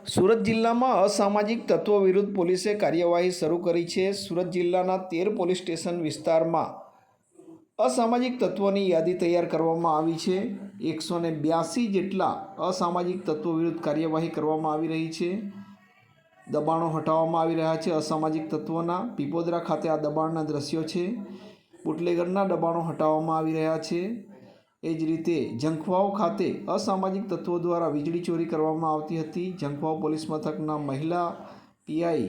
સુરત જિલ્લામાં અસામાજિક તત્વો વિરુદ્ધ પોલીસે કાર્યવાહી શરૂ કરી છે। સુરત જિલ્લાના 13 પોલીસ સ્ટેશન વિસ્તારમાં અસામાજિક તત્વોની યાદી તૈયાર કરવામાં આવી છે। 182 જેટલા અસામાજિક તત્વો વિરુદ્ધ કાર્યવાહી કરવામાં આવી રહી છે। દબાણો હટાવવામાં આવી રહ્યા છે અસામાજિક તત્વોના। પીપોદરા ખાતે આ દબાણના દ્રશ્યો છે। બુટલેગરના દબાણો હટાવવામાં આવી રહ્યા છે। એ જ રીતે ઝંખવાવ ખાતે અસામાજિક તત્વો દ્વારા વીજળી ચોરી કરવામાં આવતી હતી। ઝંખવાવ પોલીસ મથકના મહિલા પીઆઈ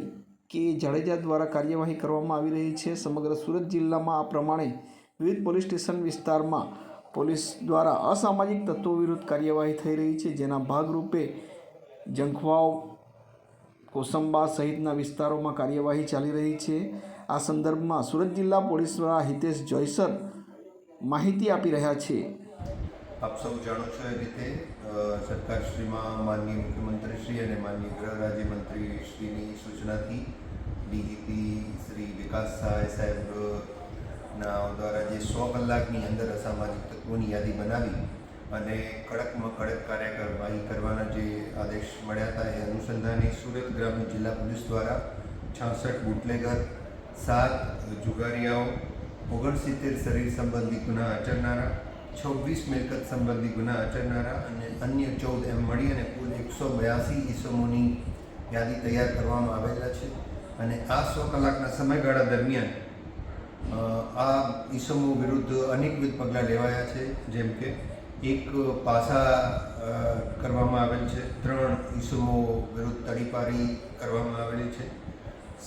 કે જાડેજા દ્વારા કાર્યવાહી કરવામાં આવી રહી છે। સમગ્ર સુરત જિલ્લામાં આ પ્રમાણે વિવિધ પોલીસ સ્ટેશન વિસ્તારમાં પોલીસ દ્વારા અસામાજિક તત્વો વિરુદ્ધ કાર્યવાહી થઈ રહી છે, જેના ભાગરૂપે ઝંખવાવ, કોસંબા સહિતના વિસ્તારોમાં કાર્યવાહી ચાલી રહી છે। આ સંદર્ભમાં સુરત જિલ્લા પોલીસ દ્વારા હિતેશ જોયસર માહિતી આપી રહ્યા છે। આપ સૌ જાણો છો એ રીતે સરકારશ્રીમાં માનનીય મુખ્યમંત્રીશ્રી અને માનનીય ગૃહ રાજ્યમંત્રીશ્રીની સૂચનાથી ડીજીપી શ્રી વિકાસ સહાય સાહેબના દ્વારા જે 100 કલાકની અંદર અસામાજિક તત્વોની યાદી બનાવી અને કડકમાં કડક કાર્યવાહી કરવાના જે આદેશ મળ્યા હતા, એ અનુસંધાને સુરત ગ્રામ્ય જિલ્લા પોલીસ દ્વારા 66 બુટલેગર, 7 જુગારીયાઓ, 69 શરીર સંબંધી ગુના આચરનારા, 26 મિલકત સંબંધી ગુના આચરનારા અને અન્ય 14 એમ મળી અને કુલ 182 ઈસમોની યાદી તૈયાર કરવામાં આવેલા છે। અને આ 100 કલાકના સમયગાળા દરમિયાન આ ઈસમો વિરુદ્ધ અનેકવિધ પગલાં લેવાયા છે। જેમ કે એક પાસા કરવામાં આવેલ છે, 3 ઈસમો વિરુદ્ધ તડીપારી કરવામાં આવેલી છે,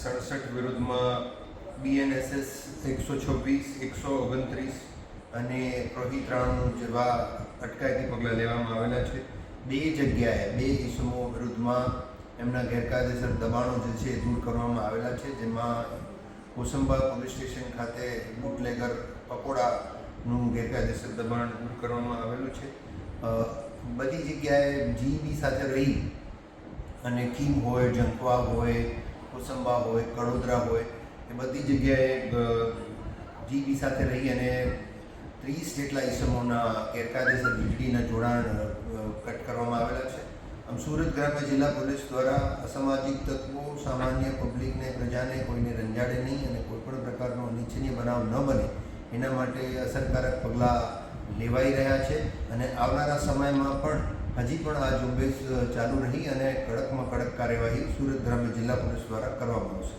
67 વિરુદ્ધમાં BNSS 126, 129 અને પ્રોહિતરાણું જેવા અટકાયતી પગલાં લેવામાં આવેલા છે। 2 જગ્યાએ 2 ઈસમો વિરુદ્ધમાં એમના ગેરકાયદેસર દબાણો જે છે એ દૂર કરવામાં આવેલા છે, જેમાં કોસંબા પોલીસ સ્ટેશન ખાતે બુટલેગર પકોડાનું ગેરકાયદેસર દબાણ દૂર કરવામાં આવેલું છે। બધી જગ્યાએ જીબી સાથે રહી અને કીમ હોય, ઝંખવાવ હોય, કોસંબા હોય, કડોદરા હોય, એ બધી જગ્યાએ જીબી સાથે રહી અને 30 જેટલા ઈસમોના ગેરકાયદેસર વીજળીના જોડાણ કટ કરવામાં આવેલા છે। આમ સુરત ગ્રામ્ય જિલ્લા પોલીસ દ્વારા અસામાજિક તત્વો, સામાન્ય પબ્લિકને, પ્રજાને કોઈને રંજાડે નહીં અને કોઈપણ પ્રકારનો અનિચ્છનીય બનાવ ન બને એના માટે અસરકારક પગલાં લેવાઈ રહ્યા છે। અને આવનારા સમયમાં પણ હજી પણ આ ઝુંબેશ ચાલુ રહી અને કડકમાં કડક કાર્યવાહી સુરત ગ્રામ્ય જિલ્લા પોલીસ દ્વારા કરવામાં આવશે।